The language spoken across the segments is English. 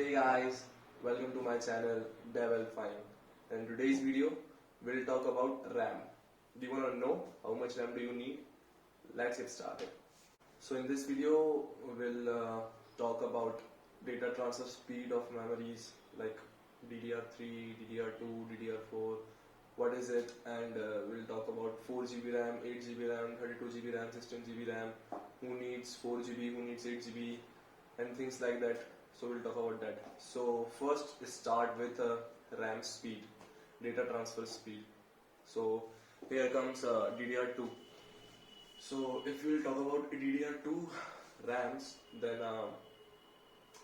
Hey guys, welcome to my channel Devil Fine. In today's video, we'll talk about RAM. Do you want to know how much RAM do you need? Let's get started. So in this video, we'll talk about data transfer speed of memories like DDR3, DDR2, DDR4. What is it? And we'll talk about 4 GB RAM, 8 GB RAM, 32 GB RAM, 16 GB RAM. Who needs 4 GB? Who needs 8 GB? And things like that. So we'll talk about that. So first start with RAM speed, data transfer speed. So here comes DDR2. So if we'll talk about DDR2 RAMs, then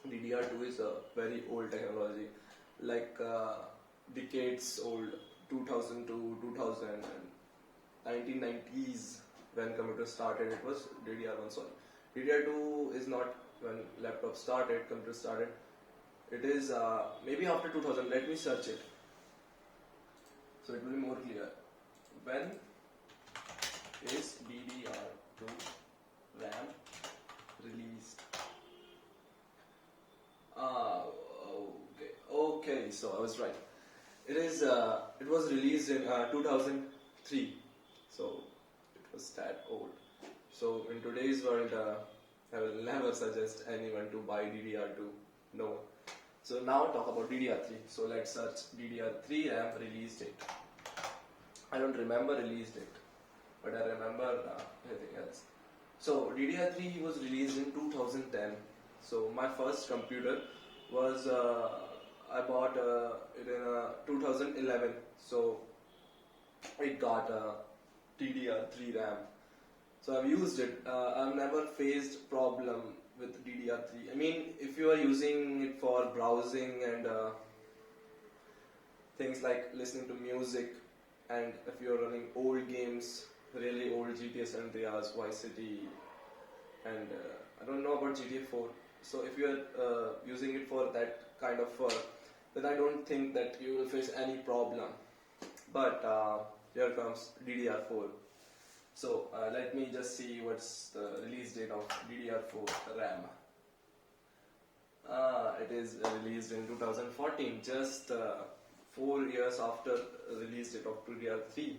DDR2 is a very old technology, like decades old, 2000 to 2000 and 1990s when computer started. It was DDR1. Sorry, DDR2 is not when laptop started, computer started. It is maybe after 2000. Let me search it so it will be more clear. When is DDR2 RAM released? Okay, so I was right. It was released in 2003, so it was that old. So in today's world, I will never suggest anyone to buy DDR2. No. So now talk about DDR3. So let's search DDR3 RAM release date. I don't remember release date, but I remember anything else. So DDR3 was released in 2010. So my first computer was I bought it in 2011. So it got DDR3 RAM. So I've used it. I've never faced problem with DDR3. I mean, if you are using it for browsing and things like listening to music, and if you're running old games, really old GTA San Andreas, Vice City, and I don't know about GTA 4. So if you're using it for that kind of work, then I don't think that you will face any problem. But here comes DDR4. So let me just see what's the release date of DDR4 RAM. It is released in 2014, just 4 years after release date of DDR3.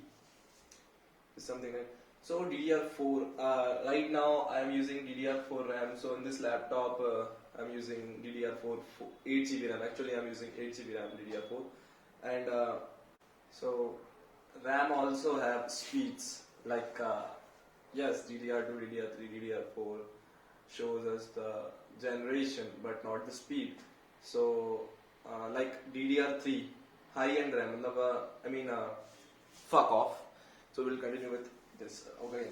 Something like so. DDR4. Right now I am using DDR4 RAM. So in this laptop I'm using DDR4 8 GB RAM. Actually I'm using 8 GB RAM DDR4, and so RAM also have speeds. Like yes, DDR2, DDR3, DDR4 shows us the generation but not the speed. So like DDR3 high-end RAM, I mean fuck off. So we'll continue with this. Okay.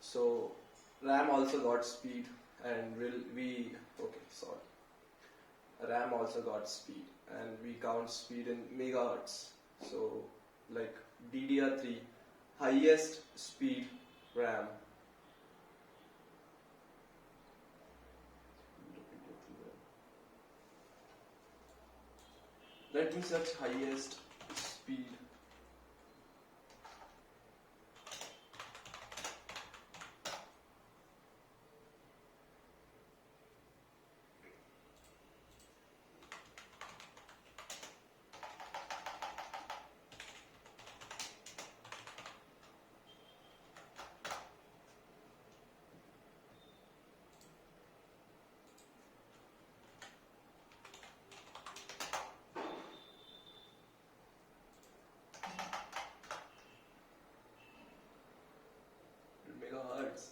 So RAM also got speed, and RAM also got speed, and we count speed in megahertz. So like DDR3 highest speed RAM. Let me search highest speed. Megahertz.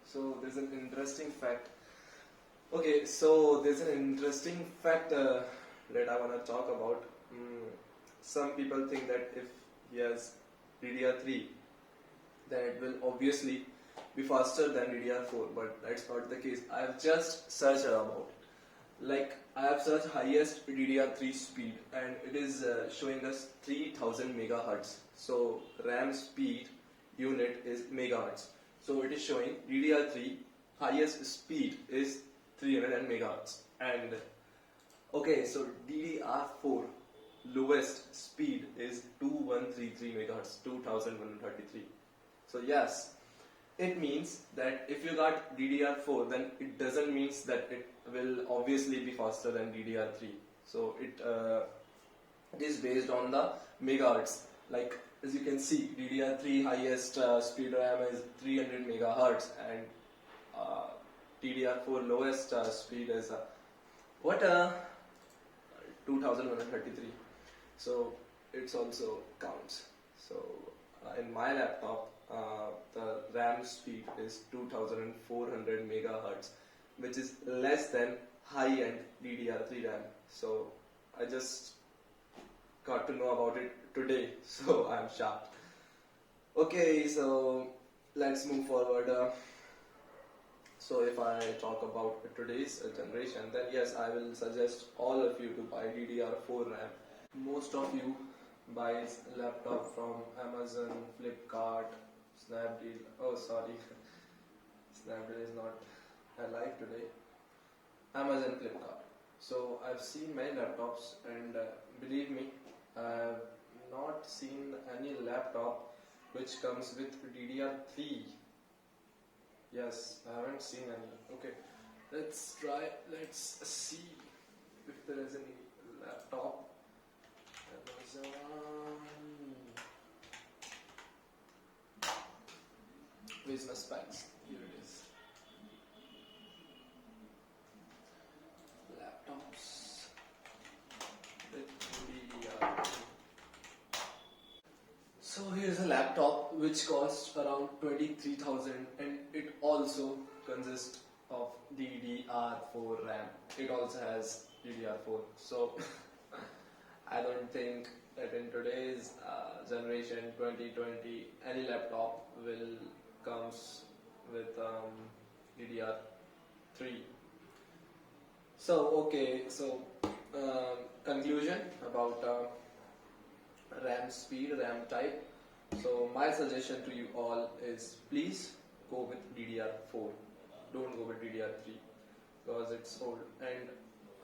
So there's an interesting fact. Okay, so there's an interesting fact that I want to talk about. Some people think that if he has DDR3, then it will obviously be faster than DDR4, but that's not the case. I have just searched about it. Like I have searched highest DDR3 speed, and it is showing us 3000 megahertz. So RAM speed unit is megahertz. So it is showing DDR3 highest speed is 300 megahertz. And okay, so DDR4 lowest speed is 2133 megahertz, 2133. So yes, it means that if you got DDR4, then it doesn't mean that it will obviously be faster than DDR3. So it is based on the megahertz. Like as you can see, DDR3 highest speed RAM is 300 megahertz, and uh, DDR4 lowest speed is what 2133. So it's also counts. So in my laptop, the RAM speed is 2400 megahertz, which is less than high-end DDR3 RAM. So I just got to know about it today, so I'm shocked. Okay, so let's move forward. So if I talk about today's generation, then yes, I will suggest all of you to buy DDR4 RAM. Most of you buys laptop from Amazon, Flipkart, Snapdeal. Oh, sorry, Snapdeal is not alive today. Amazon, Flipkart. So I've seen many laptops, and believe me, I've not seen any laptop which comes with DDR3. Yes, I haven't seen any. Okay, let's try. Let's see if there is any laptop. Amazon. Where's my specs? Here it is. Laptops with DDR. So here's a laptop which costs around 23,000, and it also consists of DDR4 RAM. It also has DDR4. So I don't think that in today's generation 2020 any laptop will comes with DDR3. So okay, so conclusion about RAM speed, RAM type. So my suggestion to you all is please go with DDR4. Don't go with DDR3 because it's old. And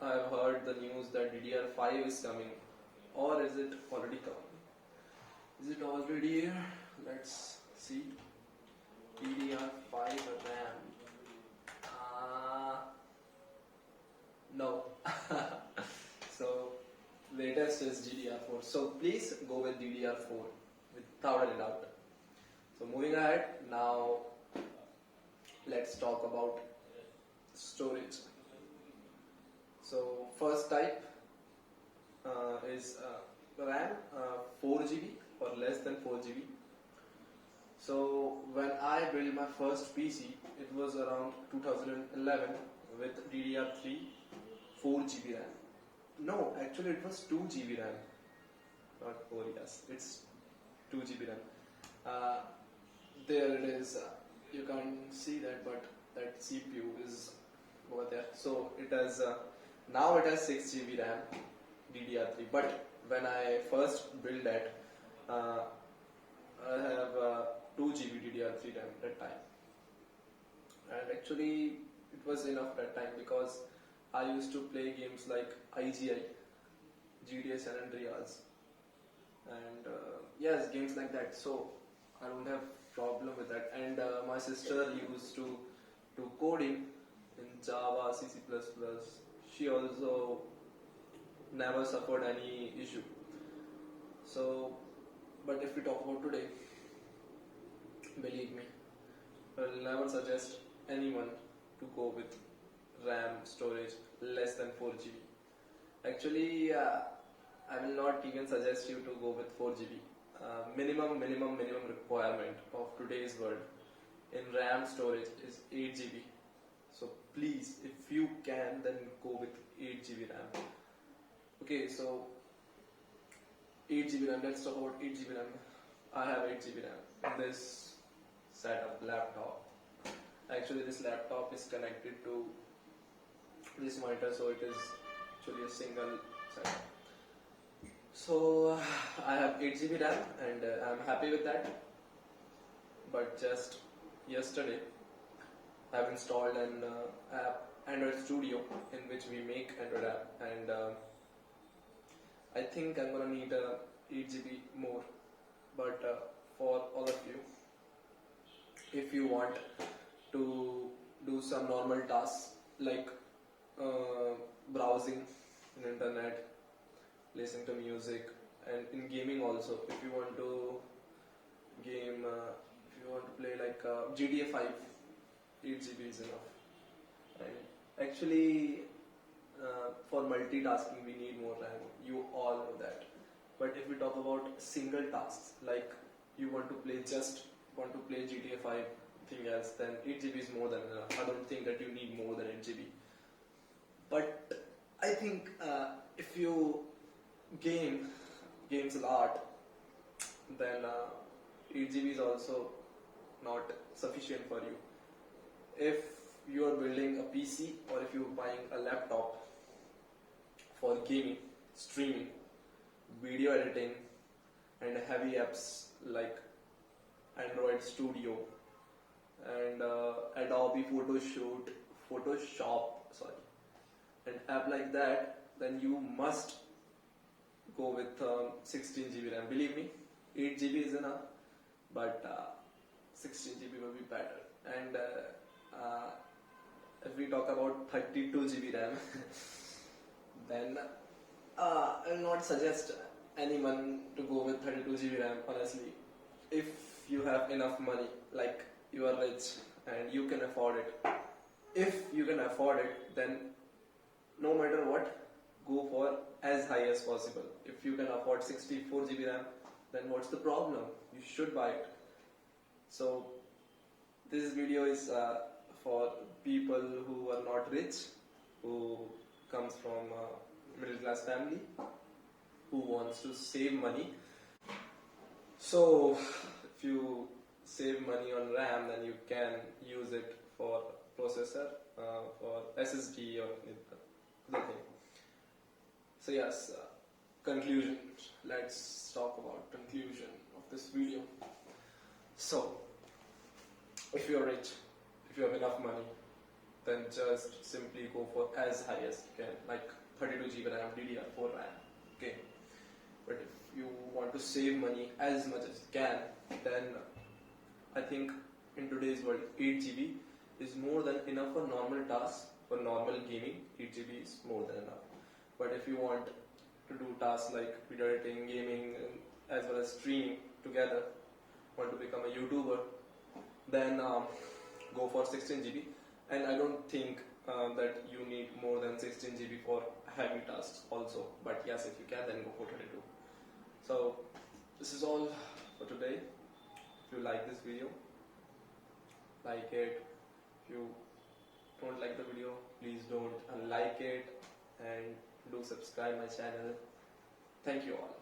I've heard the news that DDR5 is coming, or is it already coming? Is it already here? Let's see. DDR5 RAM. No. So latest is DDR4. So please go with DDR4 without any doubt. So moving ahead, now let's talk about storage. So first type is RAM 4 GB or less than 4 GB. So when I built my first PC, it was around 2011 with DDR3 4 GB RAM. No, actually it was 2 GB RAM, not 4. Yes, it's 2 GB RAM. There it is. You can't see that, but that CPU is over there. So it has now it has 6 GB RAM DDR3. But when I first built that, I have 2 GB DDR3 RAM that time, and actually it was enough that time because I used to play games like IGI, GTA San Andreas, and yes, games like that. So I don't have problem with that. And my sister used to do coding in Java, C++. She also never suffered any issue. So, but if we talk about today, believe me, I will never suggest anyone to go with RAM storage less than 4 GB. Actually, I will not even suggest you to go with 4 GB. Minimum requirement of today's world in RAM storage is 8 GB. So please, if you can, then go with 8 GB RAM. Okay, so 8 GB RAM. Let's talk about 8 GB RAM. I have 8 GB RAM in this setup laptop. Actually, this laptop is connected to this monitor, so it is actually a single setup. So I have 8 GB RAM, and I'm happy with that. But just yesterday, I've installed an app, Android Studio, in which we make Android app, and I think I'm gonna need 8 GB more. But for all of you, if you want to do some normal tasks like uh, browsing in internet, listening to music, and in gaming also, if you want to game, if you want to play like GTA 5, 8 GB is enough. And actually, for multitasking, we need more RAM. You all know that. But if we talk about single tasks, like you want to play GTA 5, thing else, then 8 GB is more than enough. I don't think that you need more than 8 GB. But I think if you games a lot, then 8 GB is also not sufficient for you. If you are building a PC or if you're buying a laptop for gaming, streaming, video editing, and heavy apps like Android Studio and Adobe Photoshop, sorry, an app like that, then you must go with 16 GB RAM. Believe me, 8 GB is enough, but 16 GB will be better. And if we talk about 32 GB RAM, then I will not suggest anyone to go with 32 GB RAM, honestly. If you have enough money, like you are rich and you can afford it, if you can afford it, then no matter what, go for as high as possible. If you can afford 64 GB RAM, then what's the problem? You should buy it. So this video is for people who are not rich, who comes from a middle class family, who wants to save money. So if you save money on RAM, then you can use it for processor, for SSD or other thing. So yes, conclusion. Let's talk about conclusion of this video. So, if you are rich, if you have enough money, then just simply go for as high as you can, like 32 GB RAM, DDR4 RAM. Okay. But if you want to save money as much as you can, then I think in today's world, 8 GB is more than enough for normal tasks, for normal gaming. 8 GB is more than enough. But if you want to do tasks like video editing, gaming, as well as streaming together, want to become a YouTuber, then go for 16 GB. And I don't think that you need more than 16 GB for heavy tasks also. But yes, if you can, then go for 32. So this is all for today. If you like this video, like it. If you don't like the video, please don't unlike it and do subscribe my channel. Thank you all.